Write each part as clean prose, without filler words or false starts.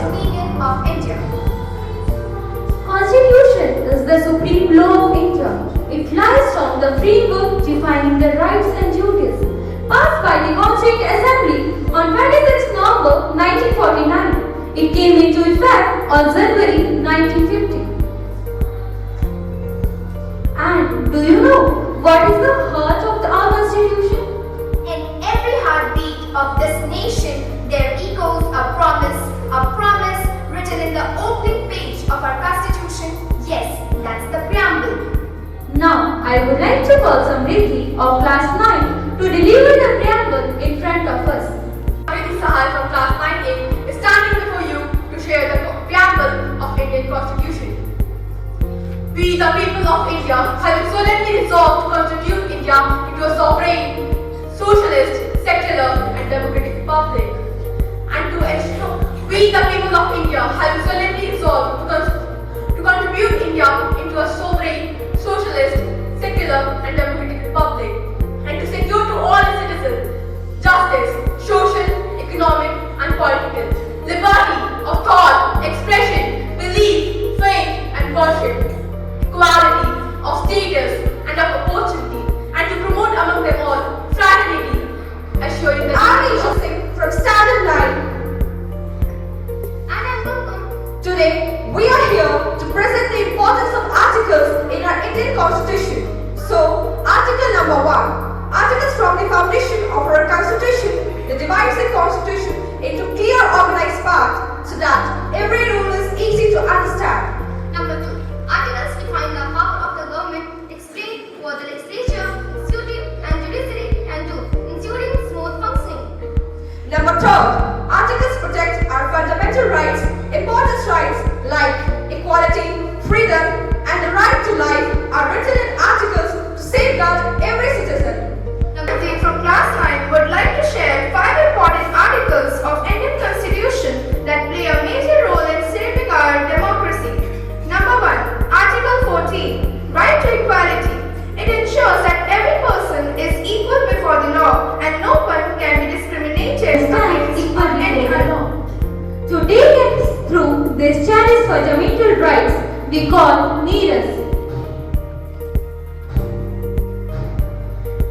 Constitution of India. Constitution is the supreme law of India. It lies from the framework defining the rights and duties passed by the Constituent Assembly on 26 November 1949. It came into effect on January 1950. And do you know what is the heart of our Constitution? In every heartbeat of this nation, there echoes a promise written in the opening page of our Constitution. Yes, that's the preamble. Now, I would like to call Samriddhi of class 9 to deliver the preamble in front of us. Samriddhi Sahal from class 9A is standing before you to share the preamble of Indian Constitution. We, the people of India, having solemnly resolved to constitute India into a sovereign, socialist, secular, and democratic republic, and to ensure, we, the people of India, having solemnly resolved to contribute India into a sovereign, socialist, secular, and democratic republic, and to secure to all its citizens justice, social, economic, and political, liberty of thought, expression, belief, faith, and worship, equality of status and of opportunity, and to promote among them all fraternity, assuring the Aarti Singh from Standard 9. And I'm Kumkum. Today, we are here to present the importance of articles in our Indian Constitution. So, Article number 1. Articles from the foundation of our Constitution that divides the Constitution into clear organized parts so that every rule is easy to understand. Number 2. Articles define the power of the government, explain what the legislature, executive, and judiciary can do, ensuring smooth functioning. Number 3. Articles protect our fundamental rights, important rights like equality, freedom, and the right to life are written in articles to safeguard every citizen. Number 3. from class 9 would like to share 5 important articles of Indian Constitution that play a major role in saving our democracy. Number 1. Article 14. Right to equality. It ensures that every person is equal before the law and no one can be discriminated against on any other. To take us through this challenge for fundamental rights, we call Neeraj.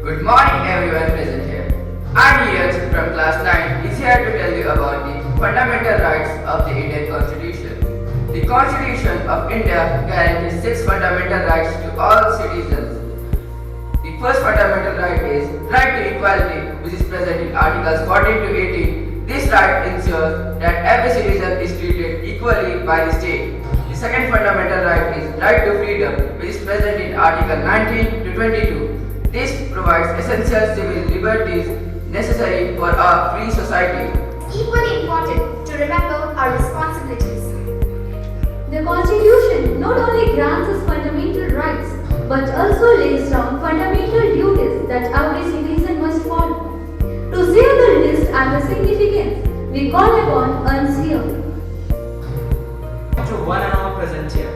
Good morning everyone present here. I'm Neeraj from class 9 is here to tell you about the fundamental rights of the Indian Constitution. The Constitution of India guarantees 6 fundamental rights to all citizens. The first fundamental right is right to equality, which is present in Articles 14 to 18. This right ensures that every citizen is treated equally by the state. The second fundamental right is right to freedom, which is present in Article 19 to 22. This provides essential civil liberties necessary for a free society. It's equally important to remember our responsibilities. The Constitution not only grants us fundamental rights, but also lays down fundamental duties that every citizen must follow. To share the list and the significance, we call upon Ansia. To one and all present here.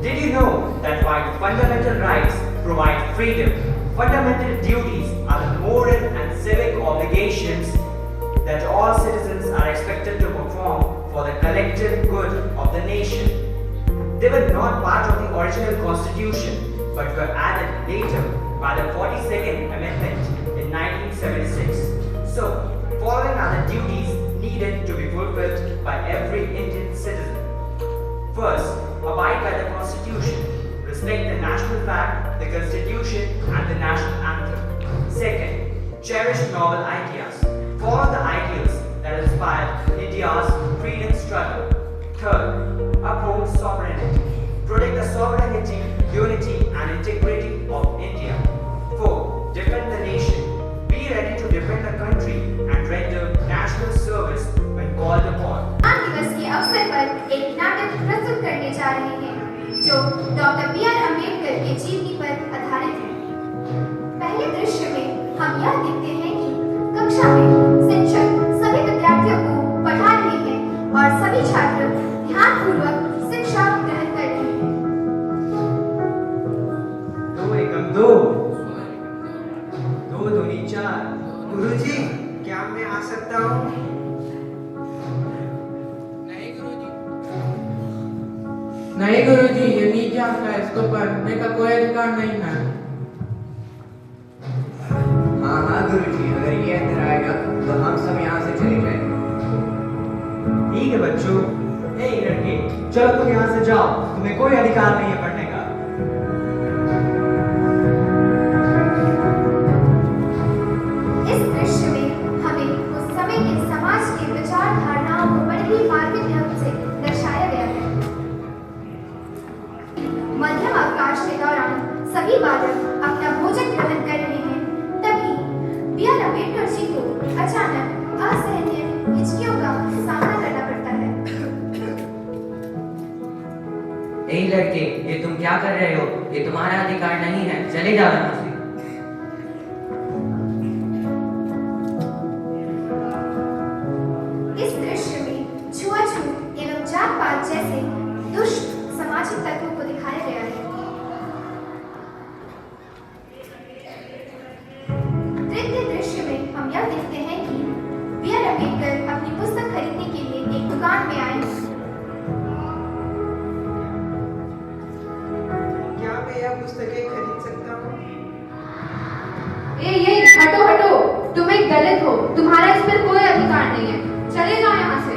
Did you know that while fundamental rights provide freedom, fundamental duties are the moral and civic obligations that all citizens are expected to perform for the collective good of the nation. They were not part of the original constitution but were added later by the 42nd Amendment in 1976. So, following are the duties needed to be fulfilled by every Indian citizen. First, abide by the Constitution. Respect the national flag, the Constitution, and the national anthem. Second, cherish novel ideas. Follow the ideals that inspired India's freedom struggle. Third, uphold sovereignty. Protect the sovereignty, unity, and integrity of India. Fourth, defend the nation. Be ready to defend the country and render national service when called upon. ज्ञान दिवस के अवसर पर एक नाटक प्रस्तुत करने जा रहे हैं जो डॉक्टर बी आर अम्बेडकर के जीवनी पर आधारित है। पहले दृश्य में हम यह देखते हैं कि कक्षा में शिक्षक सभी विद्यार्थियों को पढ़ा रहे हैं और सभी छात्र ध्यानपूर्वक शिक्षा ग्रहण कर रहे हैं। 2 एकम 2 2 दूनी 4। गुरुजी, क्या मैं आ सकता हूँ? नहीं गुरुजी। नहीं गुरुजी, ये नीचे आता है, इसको पढ़ने का कोई अधिकार नहीं है। हाँ हाँ गुरुजी, अगर ये अंदर आएगा तो हम सब यहाँ से चले जाएंगे। ठीक है बच्चों। हे लड़के, चलो तुम यहाँ से जाओ, तुम्हें कोई अधिकार नहीं है पढ़ने का। इस दृश्य में हमें उस समय के समाज की विचार धारणाओं को बड़े ही मार्मिक ढंग से दर्शाया गया है। मध्यम अवकाश के दौरान सभी बालक अपना भोजन ग्रहण कर रहे हैं, तभी बी.आर. अम्बेडकर जी को अचानक असहनीय हिचकियों का सामना करना पड़ता है। ए लड़के, ये तुम क्या कर रहे हो? ये तुम्हारा अधिकार नहीं है, चले जाओ यहाँ से। इस दृश्य में छुआछूत एवं जात-पात जैसे दुष्ट सामाजिक तत्वों को दिखाया गया है। तृतीय दृश्य में हम यह देखते हैं कि बी.आर. अम्बेडकर अपनी पुस्तक खरीदने के लिए एक दुकान में आए। क्या मैं यह पुस्तकें खरीद सकता हूँ? ये हटो हटो, तुम एक दलित हो, तुम्हारा इस पर कोई अधिकार नहीं है, चले जाओ यहाँ से।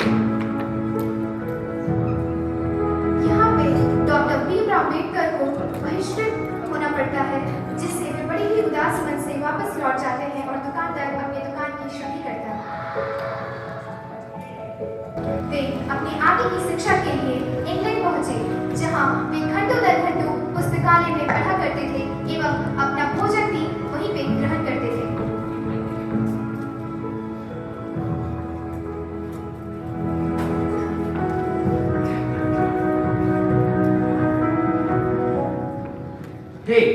यहाँ पे डॉक्टर बी.आर. अम्बेडकर को बहिष्कृत होना पड़ता है, जिससे वे बड़ी ही उदास मन से वापस लौट जाते हैं और दुकानदार अपनी दुकान की क्षति करता है। वे अपनी आगे की शिक्षा के लिए इंग्लैंड पहुंचे, जहां वे घंटों दर घंटों पुस्तकालय में पढ़ा करते थे एवं अपना भोजन भी वहीं पे ग्रहण करते थे। Hey,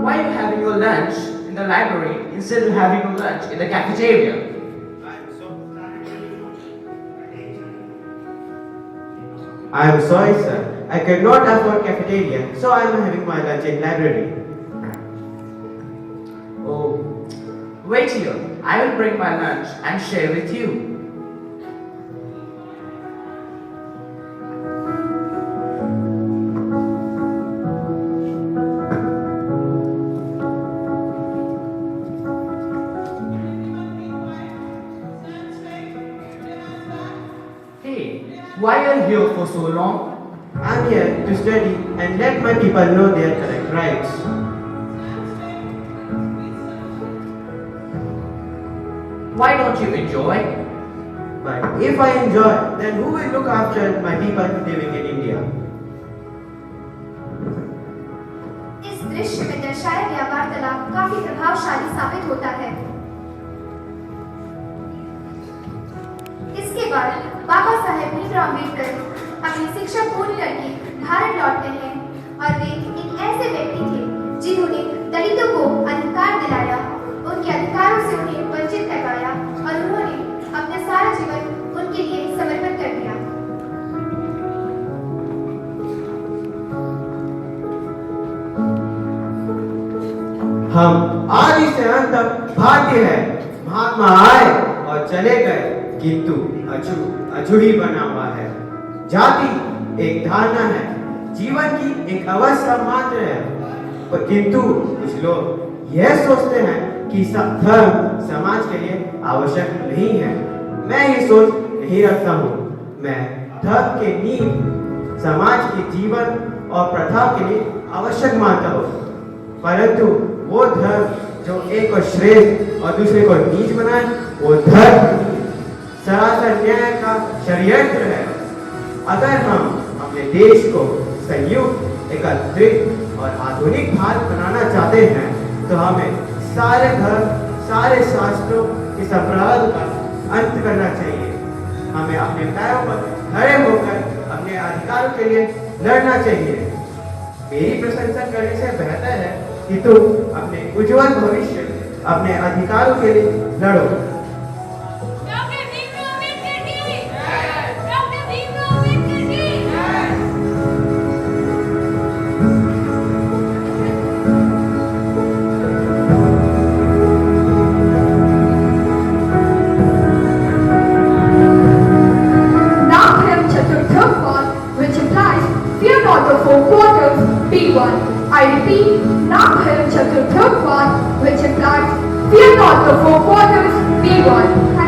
why are you having your lunch in the library instead of having your lunch in the cafeteria? I am sorry, sir. I cannot afford cafeteria, so I am having my lunch in library. Oh, wait here. I will bring my lunch and share with you. Hey, why are you here for so long? I am here to study and let my people know their correct rights. Why don't you enjoy? But if I enjoy, then who will look after my people living in India? इस दृश्य में दर्शाया गया वार्तालाप काफी प्रभावशाली साबित होता है। इसके बाद बाबा साहेब भीमराव अम्बेडकर अपनी शिक्षा पूर्ण करके भारत लौटते हैं और वे एक ऐसे व्यक्ति थे जिन्होंने दलितों को अधिकार दिलाया, उनके अधिकारों से उन्हें वंचित करवाया और उन्होंने अपना सारा जीवन उनके लिए समर्पण कर दिया। हम आदि से अंत तक भारतीय हैं। महात्मा आए और चले गए, किंतु अछूड़ी बना हुआ है। जाति एक धारणा है, जीवन की एक अवस्था मात्र है, पर किंतु कुछ लोग यह सोचते हैं कि धर्म समाज के लिए आवश्यक नहीं है। मैं ये सोच नहीं रखता हूँ। मैं धर्म के नींव समाज के जीवन और प्रथा के लिए आवश्यक मानता हूँ, परंतु वो धर्म जो एक को श्रेष्ठ और दूसरे को नीच बनाए, वो धर्म सरासर न्याय का षड्यंत्र है। अगर हम अपने देश को संयुक्त, एकत्रित और आधुनिक भारत बनाना चाहते हैं, तो हमें सारे धर्म, सारे शास्त्रों के संप्रदाय का अंत करना चाहिए। हमें अपने पैरों पर खड़े होकर अपने अधिकारों के लिए लड़ना चाहिए। मेरी प्रशंसा करने से बेहतर है कि तुम अपने उज्जवल भविष्य, अपने अधिकारों के लिए लड़ो। Nakham Chaturthuk, which implies be one. I repeat, Nabharam Chaturprabhat, which implies, fear not the four quarters, be one.